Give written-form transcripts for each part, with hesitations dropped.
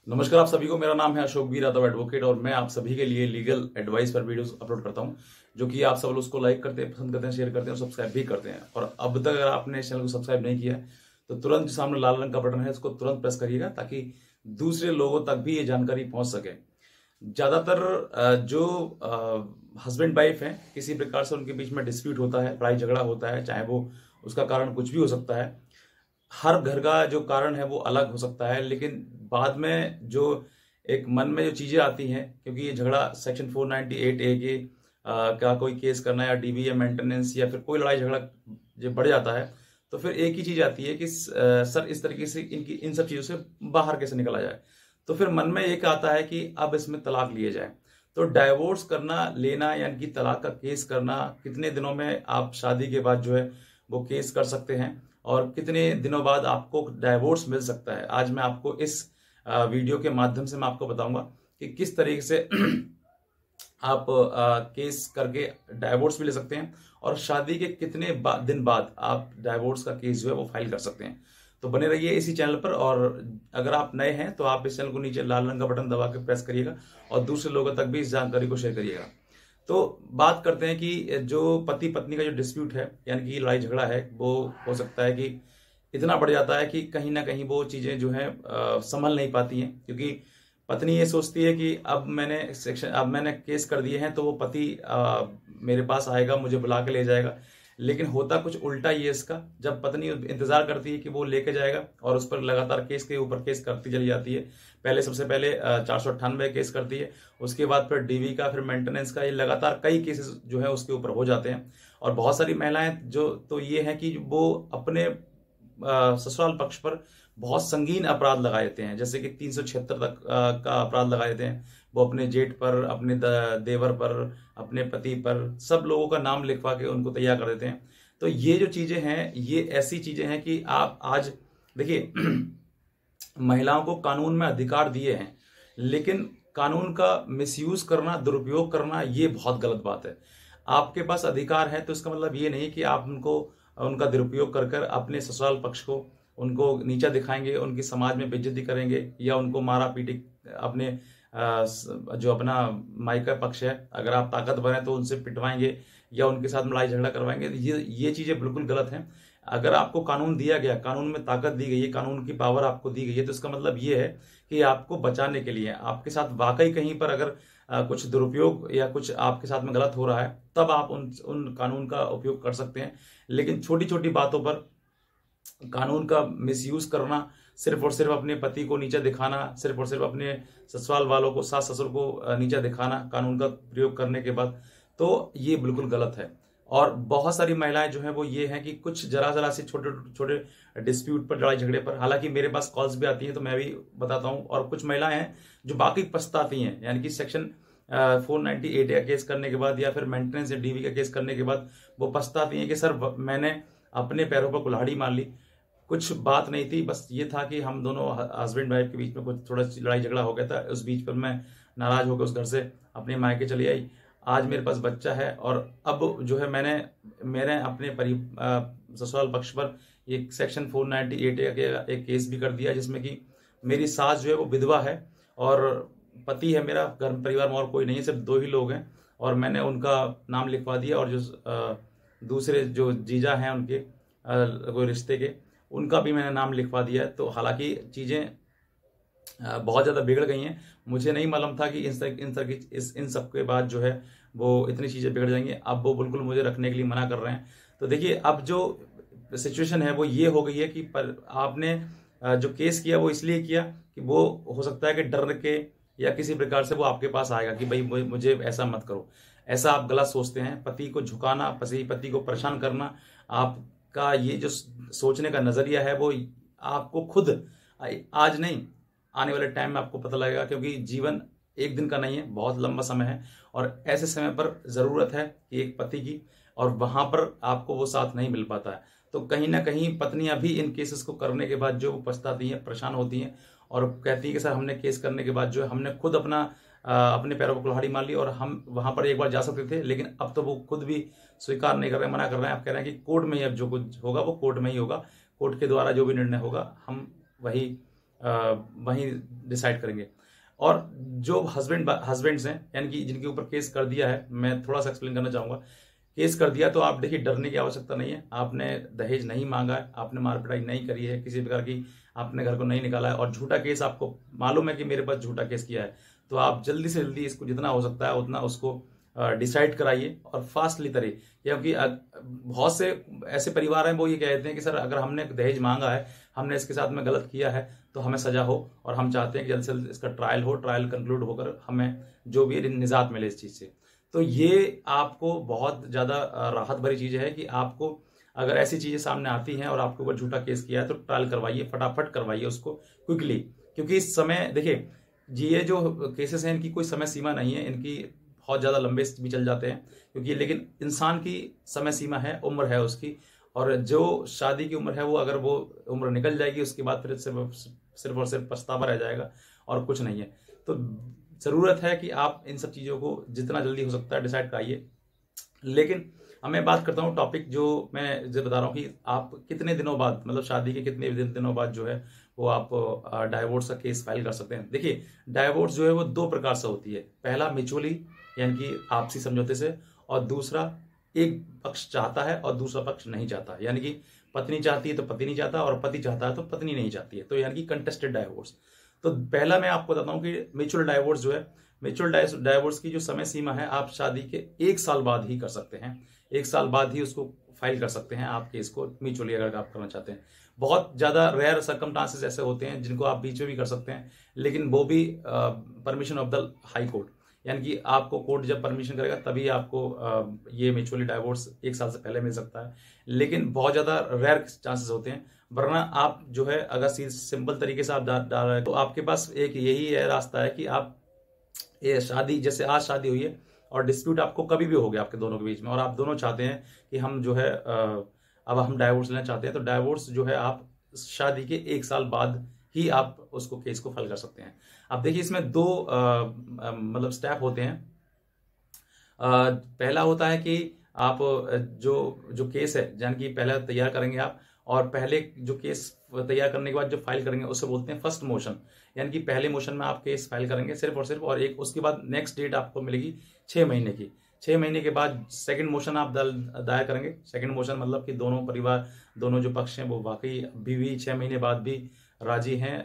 नमस्कार आप सभी को। मेरा नाम है अशोक बी यादव एडवोकेट और मैं आप सभी के लिए लीगल एडवाइस पर वीडियोस अपलोड करता हूं, जो कि आप सब लोग उसको लाइक करते हैं, पसंद करते हैं, शेयर करते हैं और सब्सक्राइब भी करते हैं। और अब तक अगर आपने इस चैनल को सब्सक्राइब नहीं किया है तो तुरंत जो सामने लाल रंग का बटन है उसको तुरंत प्रेस करिएगा, ताकि दूसरे लोगों तक भी ये जानकारी पहुंच सके। ज्यादातर जो हस्बैंड वाइफ हैं, किसी प्रकार से उनके बीच में डिस्प्यूट होता है, लड़ाई झगड़ा होता है, चाहे वो उसका कारण कुछ भी हो सकता है। हर घर का जो कारण है वो अलग हो सकता है, लेकिन बाद में जो एक मन में जो चीजें आती हैं, क्योंकि ये झगड़ा सेक्शन 498A के का कोई केस करना या डीबी या मेंटेनेंस या फिर कोई लड़ाई झगड़ा जब बढ़ जाता है तो फिर एक ही चीज आती है कि सर इस तरीके से इन सब चीजों से बाहर कैसे निकला जाए। तो फिर मन में एक आता है कि अब इसमें तलाक लिए जाए। तो डाइवोर्स करना, लेना यानी कि तलाक का केस करना, कितने दिनों में आप शादी के बाद जो है वो केस कर सकते हैं और कितने दिनों बाद आपको डाइवोर्स मिल सकता है, आज मैं आपको इस वीडियो के माध्यम से मैं आपको बताऊंगा कि किस तरीके से आप केस करके डाइवोर्स भी ले सकते हैं और शादी के कितने दिन बाद आप डाइवोर्स का केस जो है वो फाइल कर सकते हैं। तो बने रहिए इसी चैनल पर। और अगर आप नए हैं तो आप इस चैनल को नीचे लाल रंग का बटन दबा के प्रेस करिएगा और दूसरे लोगों तक भी इस जानकारी को शेयर करिएगा। तो बात करते हैं कि जो पति पत्नी का जो डिस्प्यूट है, यानी कि लड़ाई झगड़ा है, वो हो सकता है कि इतना बढ़ जाता है कि कहीं ना कहीं वो चीजें जो है संभल नहीं पाती हैं, क्योंकि पत्नी ये सोचती है कि अब मैंने केस कर दिए हैं तो वो पति मेरे पास आएगा, मुझे बुला के ले जाएगा। लेकिन होता कुछ उल्टा ही है इसका। जब पत्नी इंतजार करती है कि वो लेके जाएगा और उस पर लगातार केस के ऊपर केस करती चली जाती है, पहले सबसे पहले 498 केस करती है, उसके बाद फिर डीवी का, फिर मेंटेनेंस का, ये लगातार कई केसेस जो है उसके ऊपर हो जाते हैं। और बहुत सारी महिलाएं जो तो ये है कि वो अपने ससुराल पक्ष पर बहुत संगीन अपराध लगा देते हैं, जैसे कि 376 तक का अपराध लगा देते हैं। वो अपने जेठ पर, अपने देवर पर, अपने पति पर, सब लोगों का नाम लिखवा के उनको तैयार कर देते हैं। तो ये जो चीजें हैं, ये ऐसी चीजें हैं कि आप आज देखिए महिलाओं को कानून में अधिकार दिए हैं, लेकिन कानून का मिसयूज करना, दुरुपयोग करना, ये बहुत गलत बात है। आपके पास अधिकार है तो इसका मतलब ये नहीं कि आप उनका दुरुपयोग कर कर अपने ससुराल पक्ष को उनको नीचा दिखाएंगे, उनकी समाज में बेइज्जती करेंगे या उनको मारा पीटी, अपने जो अपना मायका पक्ष है, अगर आप ताकतवर हैं तो उनसे पिटवाएंगे या उनके साथ लड़ाई झगड़ा करवाएंगे। ये चीजें बिल्कुल गलत हैं। अगर आपको कानून दिया गया, कानून में ताकत दी गई है, कानून की पावर आपको दी गई है, तो इसका मतलब ये है कि आपको बचाने के लिए, आपके साथ वाकई कहीं पर अगर कुछ दुरुपयोग या कुछ आपके साथ में गलत हो रहा है, तब आप उन कानून का उपयोग कर सकते हैं। लेकिन छोटी छोटी बातों पर कानून का मिसयूज करना, सिर्फ और सिर्फ अपने पति को नीचा दिखाना, सिर्फ और सिर्फ अपने ससुराल वालों को, सास ससुर को नीचा दिखाना कानून का प्रयोग करने के बाद, तो ये बिल्कुल गलत है। और बहुत सारी महिलाएं जो हैं वो ये हैं कि कुछ जरा जरा से छोटे छोटे डिस्प्यूट पर, लड़ाई झगड़े पर, हालांकि मेरे पास कॉल्स भी आती हैं तो मैं भी बताता हूं, और कुछ महिलाएं हैं जो बाकी पछताती हैं, यानी कि सेक्शन 498 का केस करने के बाद या फिर मेंटेनेंस या डीवी का केस करने के बाद वो पछताती हैं कि सर मैंने अपने पैरों पर कुल्हाड़ी मार ली, कुछ बात नहीं थी, बस ये था कि हम दोनों हस्बैंड वाइफ के बीच में कुछ थोड़ा लड़ाई झगड़ा हो गया था, उस बीच पर मैं नाराज होकर उस घर से अपने मायके चली आई। आज मेरे पास बच्चा है और अब जो है मैंने अपने ससुराल पक्ष पर एक सेक्शन 498 का एक केस भी कर दिया, जिसमें कि मेरी सास जो है वो विधवा है और पति है मेरा, घर परिवार में और कोई नहीं है, सिर्फ दो ही लोग हैं। और मैंने उनका नाम लिखवा दिया और जो दूसरे जो जीजा हैं उनके कोई रिश्ते के, उनका भी मैंने नाम लिखवा दिया है। तो हालांकि चीजें बहुत ज्यादा बिगड़ गई हैं। मुझे नहीं मालूम था कि इन सब के बाद जो है वो इतनी चीजें बिगड़ जाएंगी। अब वो बिल्कुल मुझे रखने के लिए मना कर रहे हैं। तो देखिए अब जो सिचुएशन है वो ये हो गई है कि आपने जो केस किया वो इसलिए किया कि वो हो सकता है कि डर के या किसी प्रकार से वो आपके पास आएगा कि भाई मुझे ऐसा मत करो। ऐसा आप गलत सोचते हैं। पति को झुकाना, पति को परेशान करना, आपका ये जो सोचने का नजरिया है वो आपको खुद आज नहीं, आने वाले टाइम में आपको पता लगेगा, क्योंकि जीवन एक दिन का नहीं है, बहुत लंबा समय है। और ऐसे समय पर जरूरत है कि एक पति की, और वहां पर आपको वो साथ नहीं मिल पाता है। तो कहीं ना कहीं पत्नियां भी इन केसेस को करने के बाद जो पछताती हैं, परेशान होती हैं और कहती है कि सर हमने केस करने के बाद जो है हमने खुद अपने पैरों पर कुल्हाड़ी मार ली, और हम वहां पर एक बार जा सकते थे, लेकिन अब तो वो खुद भी स्वीकार नहीं कर रहे हैं, मना कर रहे हैं। आप कह रहे हैं कि कोर्ट में ही अब जो कुछ होगा वो कोर्ट में ही होगा, कोर्ट के द्वारा जो भी निर्णय होगा हम वही वहीं डिसाइड करेंगे। और जो हस्बैंड्स हैं, यानी कि जिनके ऊपर केस कर दिया है, मैं थोड़ा सा एक्सप्लेन करना चाहूंगा। केस कर दिया तो आप देखिए, डरने की आवश्यकता नहीं है। आपने दहेज नहीं मांगा है, आपने मार पिटाई नहीं करी है, किसी प्रकार की आपने घर को नहीं निकाला है, और झूठा केस आपको मालूम है कि मेरे पास झूठा केस किया है, तो आप जल्दी से जल्दी इसको जितना हो सकता है उतना उसको डिसाइड कराइए और फास्टली करिए। क्योंकि बहुत से ऐसे परिवार हैं वो ये कहते हैं कि सर अगर हमने दहेज मांगा है, हमने इसके साथ में गलत किया है, तो हमें सजा हो, और हम चाहते हैं कि जल्द से जल्द इसका ट्रायल हो, ट्रायल कंक्लूड होकर हमें जो भी निजात मिले इस चीज से। तो ये आपको बहुत ज्यादा राहत भरी चीज है कि आपको अगर ऐसी चीजें सामने आती हैं और आपके ऊपर झूठा केस किया है तो ट्रायल करवाइए, फटाफट करवाइए उसको क्विकली। क्योंकि इस समय देखिए, ये जो केसेस हैं इनकी कोई समय सीमा नहीं है, इनकी बहुत ज्यादा लंबे भी चल जाते हैं, क्योंकि लेकिन इंसान की समय सीमा है, उम्र है उसकी, और जो शादी की उम्र है वो अगर वो उम्र निकल जाएगी उसके बाद फिर सिर्फ और सिर्फ पछतावा रह जाएगा और कुछ नहीं है। तो जरूरत है कि आप इन सब चीजों को जितना जल्दी हो सकता है डिसाइड कराइए। लेकिन अब मैं बात करता हूँ टॉपिक जो मैं जो बता रहा हूँ कि आप कितने दिनों बाद, मतलब शादी के कितने दिनों बाद जो है वो आप डाइवोर्स का केस फाइल कर सकते हैं। देखिए, डाइवोर्स जो है वो दो प्रकार से होती है। पहला म्यूचुअली, यानी कि आपसी समझौते से, और दूसरा एक पक्ष चाहता है और दूसरा पक्ष नहीं चाहता, यानी कि पत्नी चाहती है तो पति नहीं चाहता, और पति चाहता है तो पत्नी नहीं चाहती है, तो यानी कि कंटेस्टेड डाइवोर्स। तो पहला मैं आपको बताता हूँ कि म्यूचुअल डाइवोर्स जो है, म्यूचुअल डाइवोर्स की जो समय सीमा है, आप शादी के 1 साल बाद ही कर सकते हैं। 1 साल बाद ही उसको फाइल कर सकते हैं आप केस को म्यूचुअली, अगर आप करना चाहते हैं। बहुत ज्यादा रेयर सर्कमस्टांसेस ऐसे होते हैं जिनको आप बीच में भी कर सकते हैं, लेकिन वो भी permission of the high court, यानी कि आपको कोर्ट जब परमिशन करेगा तभी आपको ये म्यूचुअली डाइवोर्स 1 साल से पहले मिल सकता है। लेकिन बहुत ज्यादा रेयर चांसेस होते हैं, वरना आप जो है अगर सिंपल तरीके से आप डाल रहे हैं तो आपके पास एक यही है रास्ता है कि आप ये शादी, जैसे आज शादी हुई है और डिस्प्यूट आपको कभी भी हो गया आपके दोनों के बीच में, और आप दोनों चाहते हैं कि हम जो है अब हम डाइवोर्स लेना चाहते हैं, तो डाइवोर्स जो है आप शादी के 1 साल बाद ही आप उसको केस को फाइल कर सकते हैं। अब देखिए, इसमें दो मतलब स्टेप होते हैं। पहला होता है कि आप जो जो केस है, यानी कि पहले तैयार करेंगे आप, और पहले जो केस तैयार करने के बाद जो फाइल करेंगे उसे बोलते हैं फर्स्ट मोशन। यानी कि पहले मोशन में आप केस फाइल करेंगे सिर्फ और सिर्फ, और एक उसके बाद नेक्स्ट डेट आपको मिलेगी 6 महीने की। 6 महीने के बाद सेकंड मोशन आप दायर करेंगे। सेकंड मोशन मतलब कि दोनों परिवार, दोनों जो पक्ष हैं वो वाकई अभी भी 6 महीने बाद भी राजी हैं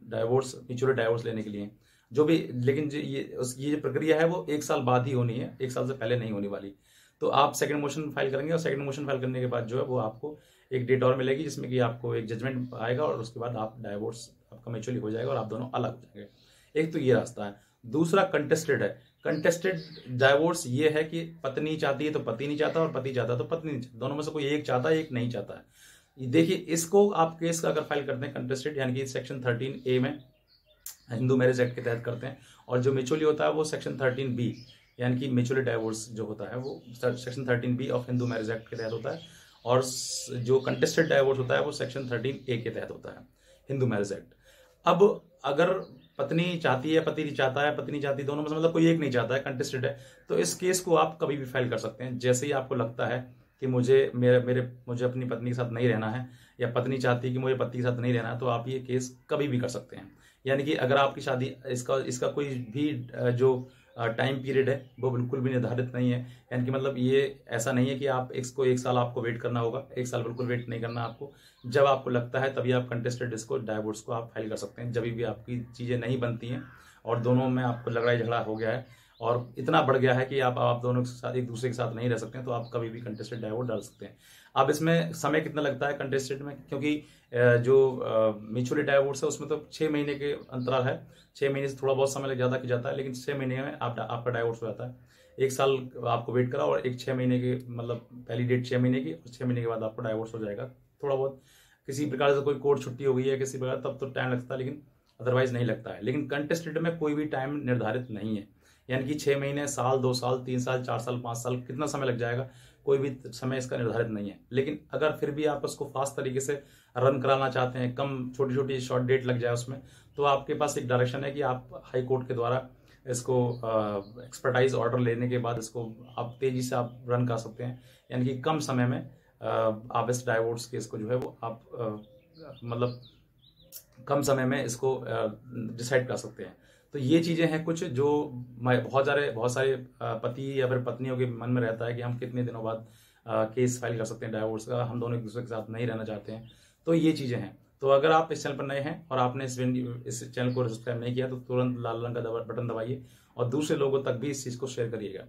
डाइवोर्स, म्यूचुअल डाइवोर्स लेने के लिए जो भी। लेकिन ये जो प्रक्रिया है वो 1 साल बाद ही होनी है, 1 साल से पहले नहीं होने वाली। तो आप सेकंड मोशन फाइल करेंगे, और सेकंड मोशन फाइल करने के बाद जो है वो आपको एक डेट और मिलेगी जिसमें कि आपको एक जजमेंट आएगा, और उसके बाद आप डाइवोर्स आपका म्यूचुअली हो जाएगा और आप दोनों अलग हो जाएंगे। एक तो ये रास्ता है। दूसरा कंटेस्टेड है। कंटेस्टेड डाइवोर्स ये है कि पत्नी चाहती है तो पति नहीं चाहता, और पति चाहता है तो पत्नी नहीं चाहता, दोनों में से कोई एक चाहता है, एक नहीं चाहता है। देखिए, इसको आप केस का अगर फाइल करते हैं कंटेस्टेड, यानी कि सेक्शन 13A में हिंदू मैरिज एक्ट के तहत करते हैं, और जो म्यूचुअली होता है वो सेक्शन 13B, यानी कि म्यूचुअली डाइवोर्स जो होता है वो section 13B of Hindu marriage act के तहत होता है, और जो कंटेस्टेड डाइवोर्स होता है वो सेक्शन 13A के तहत होता है, हिंदू मैरिज एक्ट। अब अगर पत्नी चाहती है, पति नहीं चाहता है, पत्नी चाहती, दोनों में मतलब कोई एक नहीं चाहता है, कंटेस्टेड है, तो इस केस को आप कभी भी फाइल कर सकते हैं। जैसे ही आपको लगता है कि मुझे अपनी पत्नी के साथ नहीं रहना है, या पत्नी चाहती है कि मुझे पति के साथ नहीं रहना है, तो आप ये केस कभी भी कर सकते हैं। यानी कि अगर आपकी शादी, इसका कोई भी जो टाइम पीरियड है वो बिल्कुल भी निर्धारित नहीं है। यानी कि मतलब ये ऐसा नहीं है कि आप इसको 1 साल आपको वेट करना होगा, 1 साल बिल्कुल वेट नहीं करना आपको। जब आपको लगता है तभी आप कंटेस्टेड इसको डाइवोर्स को आप फाइल कर सकते हैं, जब भी आपकी चीजें नहीं बनती हैं और दोनों में आपको लड़ाई झगड़ा हो गया है और इतना बढ़ गया है कि आप दोनों के साथ एक दूसरे के साथ नहीं रह सकते हैं, तो आप कभी भी कंटेस्टेड डाइवोर्स डाल सकते हैं। अब इसमें समय कितना लगता है कंटेस्टेड में, क्योंकि जो म्यूचुअली डाइवोर्स है उसमें तो 6 महीने के अंतराल है। 6 महीने से थोड़ा बहुत समय लग जाता कि जाता है, लेकिन 6 महीने में आपका डाइवोर्स हो जाता है। 1 साल आपको वेट करा, और एक 6 महीने के, मतलब पहली डेट 6 महीने की, और 6 महीने के बाद आपको डाइवोर्स हो जाएगा। थोड़ा बहुत किसी प्रकार से कोई कोर्ट छुट्टी हो गई है किसी प्रकार, तब तो टाइम लगता है, लेकिन अदरवाइज नहीं लगता है। लेकिन कंटेस्टेड में कोई भी टाइम निर्धारित नहीं है, यानी कि 6 महीने, साल, 2 साल, 3 साल, 4 साल, 5 साल, कितना समय लग जाएगा, कोई भी समय इसका निर्धारित नहीं है। लेकिन अगर फिर भी आप उसको फास्ट तरीके से रन कराना चाहते हैं, कम छोटी छोटी शॉर्ट डेट लग जाए उसमें, तो आपके पास एक डायरेक्शन है कि आप हाई कोर्ट के द्वारा इसको एक्सपर्टाइज ऑर्डर लेने के बाद इसको आप तेजी से आप रन कर सकते हैं। यानी कि कम समय में आप इस डाइवोर्स केस को जो है वो आप मतलब कम समय में इसको डिसाइड कर सकते हैं। तो ये चीजें हैं कुछ जो बहुत सारे पति या फिर पत्नियों के मन में रहता है कि हम कितने दिनों बाद केस फाइल कर सकते हैं डाइवोर्स का, हम दोनों एक दूसरे के साथ नहीं रहना चाहते हैं। तो ये चीजें हैं। तो अगर आप इस चैनल पर नए हैं और आपने इस चैनल को सब्सक्राइब नहीं किया तो तुरंत लाल रंग का बटन दबाइए और दूसरे लोगों तक भी इस चीज को शेयर करिएगा।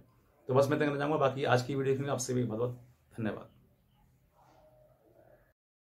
तो बस मैं कहना चाहूंगा, बाकी आज की वीडियो में आपसे भी बहुत बहुत धन्यवाद।